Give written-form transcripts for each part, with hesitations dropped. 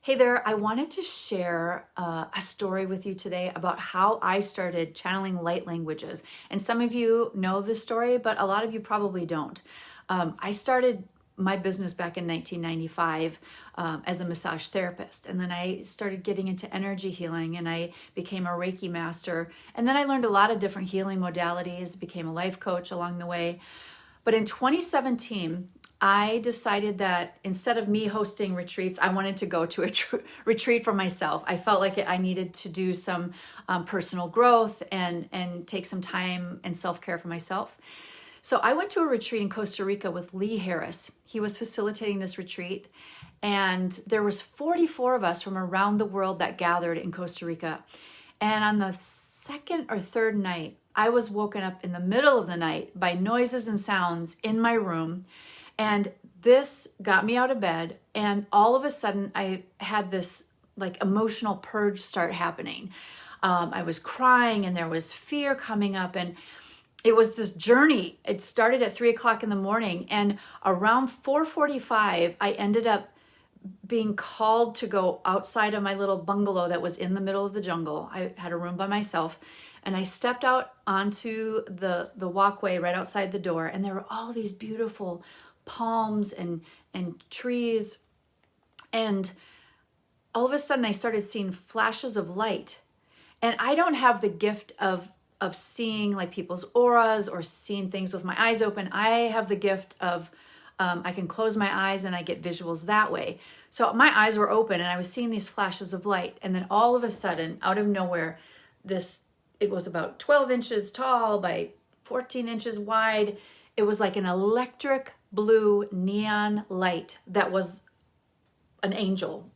Hey there, I wanted to share a story with you today about how I started channeling light languages. And some of you know this story, but a lot of you probably don't. I started my business back in 1995 as a massage therapist. And then I started getting into energy healing and I became a Reiki master. And then I learned a lot of different healing modalities, became a life coach along the way. But in 2017, I decided that instead of me hosting retreats, I wanted to go to a retreat for myself. I felt like I needed to do some personal growth and take some time and self-care for myself. So I went to a retreat in Costa Rica with Lee Harris. He was facilitating this retreat, and there was 44 of us from around the world that gathered in Costa Rica. And on the second or third night, I was woken up in the middle of the night by noises and sounds in my room. And this got me out of bed, and all of a sudden I had this like emotional purge start happening. I was crying and there was fear coming up, and it was this journey. It started at 3 o'clock in the morning, and around 4:45, I ended up being called to go outside of my little bungalow that was in the middle of the jungle. I had a room by myself, and I stepped out onto the walkway right outside the door, and there were all these beautiful palms and trees, and all of a sudden I started seeing flashes of light. And I don't have the gift of seeing like people's auras or seeing things with my eyes open. I have the gift of I can close my eyes and I get visuals that way. So my eyes were open and I was seeing these flashes of light, and then all of a sudden, out of nowhere, it was about 12 inches tall by 14 inches wide. It was like an electric blue neon light that was an angel.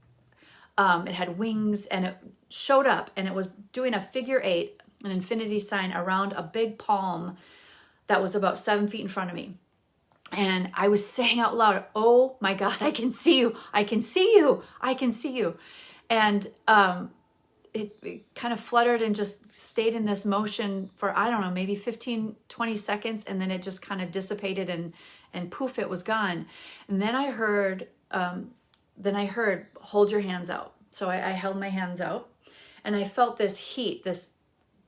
It had wings, and it showed up, and it was doing a figure 8, an infinity sign around a big palm that was about 7 feet in front of me. And I was saying out loud, "Oh my God, I can see you. I can see you. I can see you." And it kind of fluttered and just stayed in this motion for, I don't know, maybe 15, 20 seconds. And then it just kind of dissipated and poof, it was gone. And then I heard, "Hold your hands out." So I held my hands out, and I felt this heat, this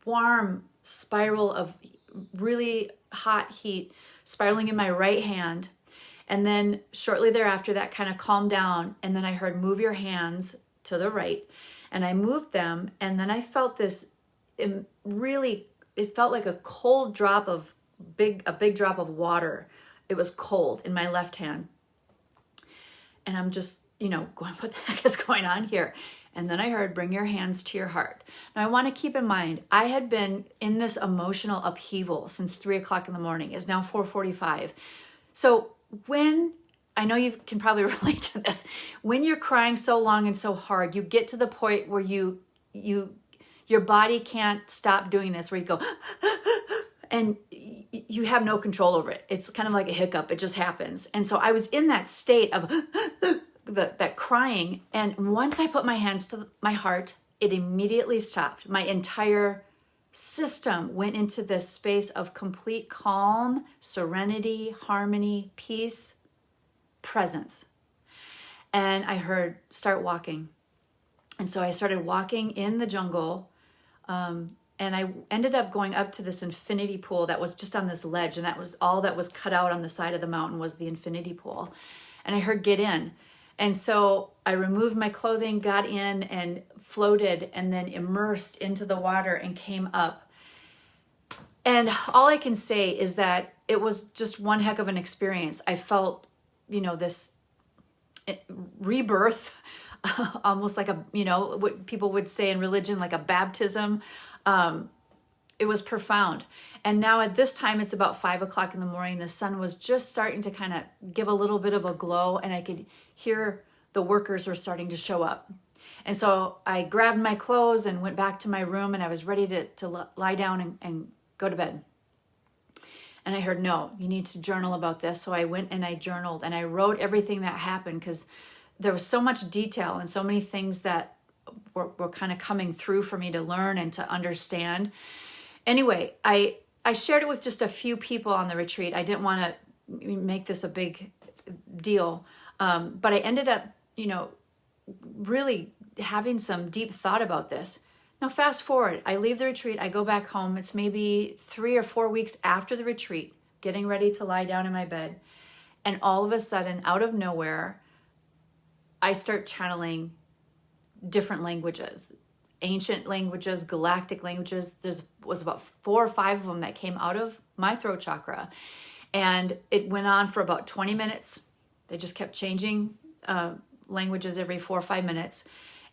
warm spiral of really hot heat spiraling in my right hand. And then shortly thereafter, that kind of calmed down. And then I heard, "Move your hands to the right." And I moved them, and then I felt this it felt like a cold drop of a big drop of water. It was cold in my left hand. And I'm just, going, what the heck is going on here? And then I heard, "Bring your hands to your heart." Now I want to keep in mind, I had been in this emotional upheaval since 3 o'clock in the morning. It's now 4:45. So I know you can probably relate to this. When you're crying so long and so hard, you get to the point where your body can't stop doing this, where you go, and you have no control over it. It's kind of like a hiccup. It just happens. And so I was in that state of that crying. And once I put my hands to my heart, it immediately stopped. My entire system went into this space of complete calm, serenity, harmony, peace, presence. And I heard, "Start walking." And so I started walking in the jungle, and I ended up going up to this infinity pool that was just on this ledge, and that was all that was cut out on the side of the mountain was the infinity pool. And I heard, "Get in." And so I removed my clothing, got in, and floated, and then immersed into the water and came up. And all I can say is that it was just one heck of an experience. I felt this rebirth, almost like what people would say in religion, like a baptism. It was profound. And now at this time, it's about 5 o'clock in the morning. The sun was just starting to kind of give a little bit of a glow, and I could hear the workers were starting to show up. And so I grabbed my clothes and went back to my room, and I was ready to lie down and go to bed. And I heard, "No, you need to journal about this." So I went and I journaled, and I wrote everything that happened, because there was so much detail and so many things that were kind of coming through for me to learn and to understand. Anyway, I shared it with just a few people on the retreat. I didn't want to make this a big deal. But I ended up, really having some deep thought about this. Now, fast forward, I leave the retreat, I go back home. It's maybe 3 or 4 weeks after the retreat, getting ready to lie down in my bed. And all of a sudden, out of nowhere, I start channeling different languages, ancient languages, galactic languages. There was about 4 or 5 of them that came out of my throat chakra. And it went on for about 20 minutes. They just kept changing languages every 4 or 5 minutes.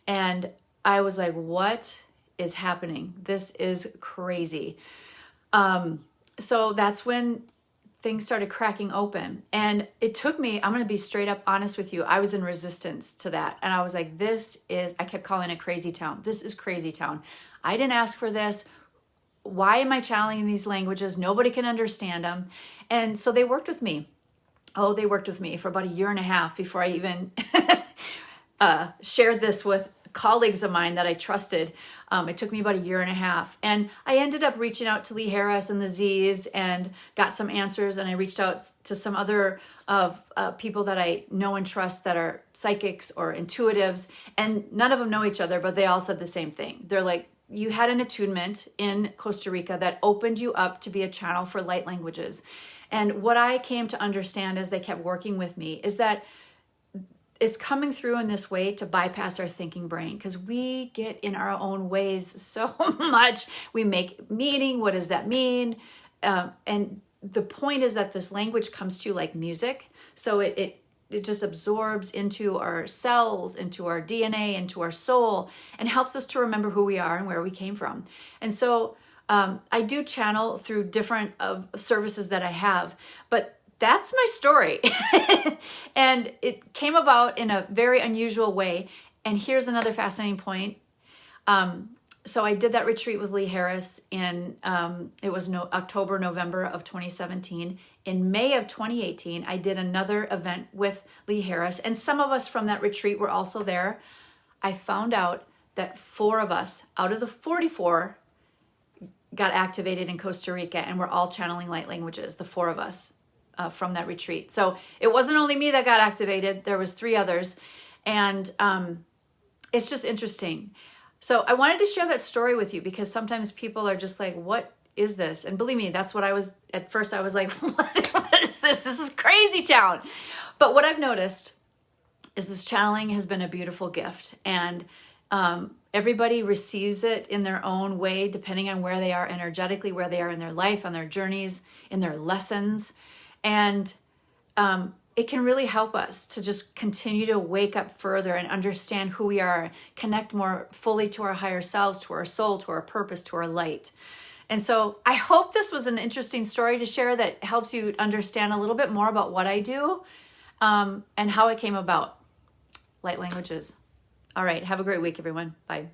And I was like, what is happening? This is crazy. So that's when things started cracking open. And it took me, I'm going to be straight up honest with you, I was in resistance to that. And I was like, I kept calling it crazy town. This is crazy town. I didn't ask for this. Why am I channeling these languages? Nobody can understand them. And so they worked with me. Oh, they worked with me for about 1.5 years before I even shared this with colleagues of mine that I trusted. It took me about 1.5 years. And I ended up reaching out to Lee Harris and the Z's and got some answers. And I reached out to some other people that I know and trust that are psychics or intuitives. And none of them know each other, but they all said the same thing. They're like, you had an attunement in Costa Rica that opened you up to be a channel for light languages. And what I came to understand as they kept working with me is that it's coming through in this way to bypass our thinking brain, because we get in our own ways so much. We make meaning. What does that mean? And the point is that this language comes to you like music. So it just absorbs into our cells, into our DNA, into our soul, and helps us to remember who we are and where we came from. And so I do channel through different services that I have, but that's my story. And it came about in a very unusual way. And here's another fascinating point. So I did that retreat with Lee Harris in, it was October, November of 2017. In May of 2018, I did another event with Lee Harris. And some of us from that retreat were also there. I found out that 4 of us out of the 44 got activated in Costa Rica, and we're all channeling light languages, the 4 of us. From that retreat. So it wasn't only me that got activated, there was 3 others. And it's just interesting. So I wanted to share that story with you, because sometimes people are just like, what is this? And believe me, that's what I was, at first I was like, what is this? This is crazy town. But what I've noticed is this channeling has been a beautiful gift. And everybody receives it in their own way, depending on where they are energetically, where they are in their life, on their journeys, in their lessons. And it can really help us to just continue to wake up further and understand who we are, connect more fully to our higher selves, to our soul, to our purpose, to our light. And so I hope this was an interesting story to share that helps you understand a little bit more about what I do and how it came about. Light languages. All right. Have a great week, everyone. Bye.